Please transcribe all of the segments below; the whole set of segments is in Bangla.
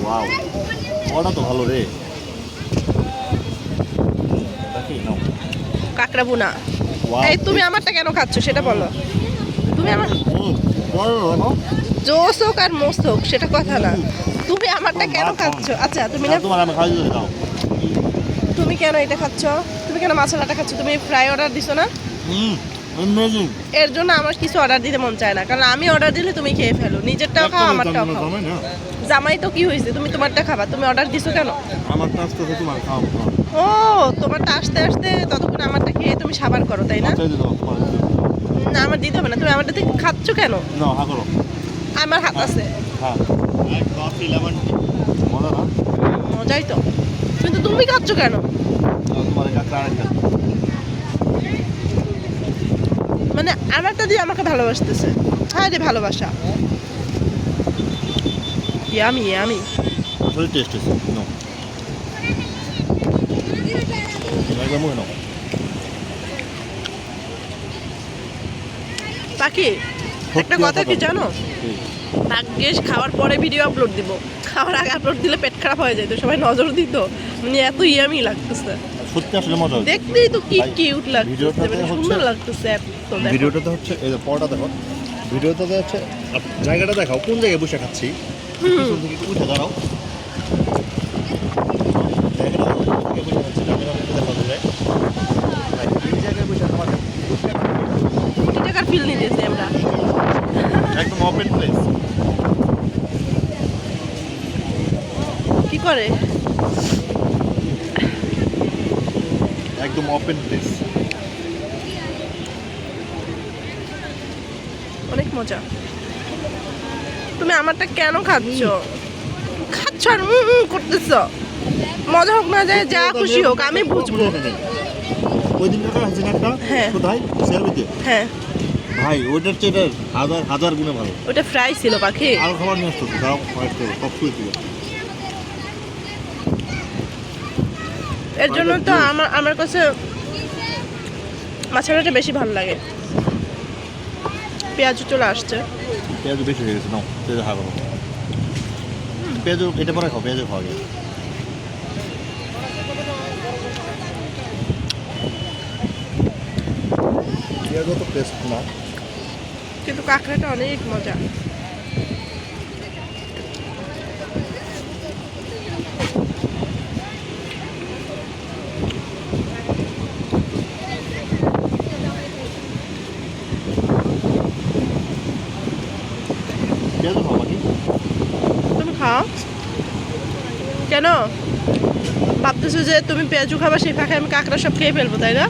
ওয়াও, ওটা তো ভালো রে। দেখি নাও। কাঁকড়া বুনা। এই তুমি আমারটা কেন খাচ্ছ সেটা বলো। তুমি আমার জোস হোক আর মোস হোক সেটা কথা না, তুমি আমারটা কেন খাচ্ছ? আচ্ছা তুমি না, তোমার আমি খাই দিতে দাও। তুমি কেন এটা খাচ্ছ? তুমি কেন মাছলাটা খাচ্ছ? তুমি ফ্রাই অর্ডার দিছো না? অ্যামেজিং। এর জন্য আমার কিছু অর্ডার দিতে মন চায় না, কারণ আমি অর্ডার দিলে তুমি খেয়ে ফেলো, নিজেরটাও খাও আমারটাও খাও। জামাই তো কি হয়েছে, তুমি তোমারটা খাবা, তুমি অর্ডার দিছো কেন? আমারটা আসতে তোমার খাও। ও তোমারটা আসতে আসতে ততক্ষণ আমারটা খেয়ে তুমি সাবার করো, তাই না? না আমার দিতে হবে না, তুমি আমারটা থেকে খাচ্ছ কেন? না হা করো। আমার হাত আছে। হ্যাঁ কফি লেমন মজা না? মজাই তো, কিন্তু তুমি খাচ্ছ কেন? তোমার কাছে আরেকটা। মানে আমারটা দিয়ে আমাকে ভালোবাসতেছে। হ্যাঁ রে ভালোবাসা। Yummy yummy. আসলে টেস্ট আছে। নো একদম নো। পাখি একটা কথা কি জানো, ভাগ্যেশ খাওয়ার পরে ভিডিও আপলোড দিব, খাওয়ার আগে আপলোড দিলে পেট খারাপ হয়ে যায়, তো সবাই নজর দিত, মানে এত ইয়ামি লাগতেছে সত্যি আসলে মজা হচ্ছে। দেখতেই তো কি কিউট লাগতেছে, ভিডিওটাতে মানে হচ্ছে- সুন্দর লাগতেছে এত। দেখো ভিডিওটাতে হচ্ছে এই যে পরোটা দেখো, ভিডিওটাতে হচ্ছে জায়গাটা দেখাও কোন জায়গায় বসে খাচ্ছি। পিছন থেকে একটু উঠে দাঁড়াও। জায়গাটা দেখো, কোন জায়গায় বসে খাচ্ছি, ক্যামেরা মধ্যে দেখা যাবে। ভাই, এই জায়গায় বসে খাবার কোটি টাকার ফিল নিতেছি আমরা। একদম ওপেন প্লেস। কি করে একদম ওপেন প্লেস। অনেক মজা। তুমি আমারটা কেন খাচ্ছ? খাচ্ছ আর করতেছ, মজা হোক না যায় যা খুশি হোক আমি বুঝবো। ওই দিন টাকা আছে না একটা? হ্যাঁ। কোথায়? সেলফিতে। হ্যাঁ ভাই ওইটার চেয়ে এটার হাজার হাজার গুণে ভালো। ওটা ফ্রাই ছিল পাখি। আরো খাবার নিয়ে আসতো, দাও ফাইট করো, সব শুয়ে ছিল। এর জন্য তো আমার কাছে মাছালাটা বেশি ভালো লাগে। পেঁয়াজ চলে আসছে। পেঁয়াজ বেশি হয়ে গেছে, নাও পেঁয়াজ হা করো। পেঁয়াজ এটা পরে খাও, পেঁয়াজ খাওয়া যায়। পেঁয়াজ তো টেস্ট না। কিন্তু কাঁকড়াটা অনেক মজা। পেঁয়াজ খাও বাকি। তুমি খাও কেন? ভাবতেছো যে তুমি পেঁয়াজু খাবা, সেই ফাঁকে আমি কাঁকড়া সব খেয়ে ফেলবো, তাই না?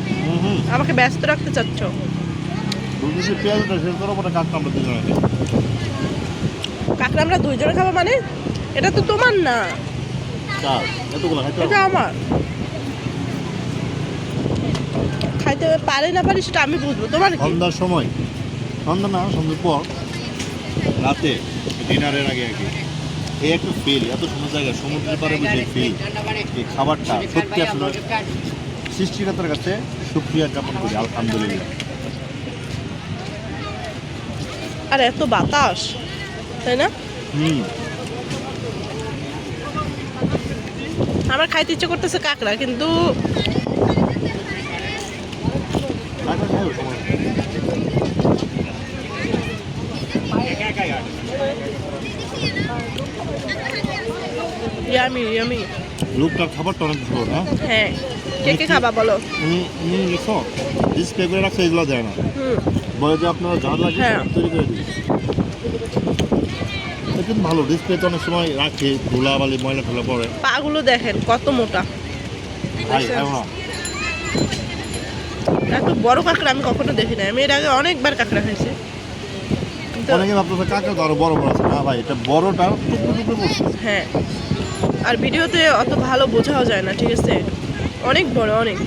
আমাকে ব্যস্ত রাখতে চাচ্ছ। দুধে পেঁয়াজটা শেষ করো, পরে কাঁকড়া আমরা দুজনে খাই। কাঁকড়া আমরা দুইজনে খাবো মানে? এটা তো তোমার না, চার এতগুলো খাইতে এটা হবে। আমার। খাইতে পারে না পারি সেটা আমি বুঝবো, তোমার কি? সন্ধ্যার সময়, সন্ধ্যা না সন্ধ্যার পর রাতে ডিনারের আগে আর কি, এই একটা ফিল, এত সুন্দর জায়গা, সমুদ্রের পাড়ে বসে ফিল, এই খাবারটা সত্যি আসলে সৃষ্টিকর্তার কাছে শুকরিয়া জ্ঞাপন করি, আলহামদুলিল্লাহ। আর এত বাতাস, তাই না? আমার খাইতে ইচ্ছে করতেছে কাঁকড়া, কিন্তু কাঁকড়া খাইও, সময় নেই। Yummy yummy. লোকটার খাবারটা অনেক ভালো না? হ্যাঁ, কে কে খাবা বলো? দেখো ডিসপ্লে করে রাখছে, এগুলো দেয় না, হুম বলে যে আপনারা যা লাগে হ্যাঁ। সব তৈরি করে দিই। কিন্তু ভালো ডিসপ্লেতে অনেক সময় রাখে, ধুলাবালি ময়লা ঠোলা পড়ে। পাগুলো দেখেন কত মোটা। ভাই খাও না। এত বড় কাঁকড়া আমি কখনো দেখি না, আমি এর আগে অনেকবার কাঁকড়া খাইছি। কিন্তু অনেকে ভাবতেছে কাঁকড়া তো আরো বড় বড় আছে, না ভাই এটা বড়টা টুকরো টুকরো পড়ছে। হ্যাঁ, আর ভিডিওতে অত ভালো বোঝাও যায় না, ঠিক আছে? অনেক বড় অনেক।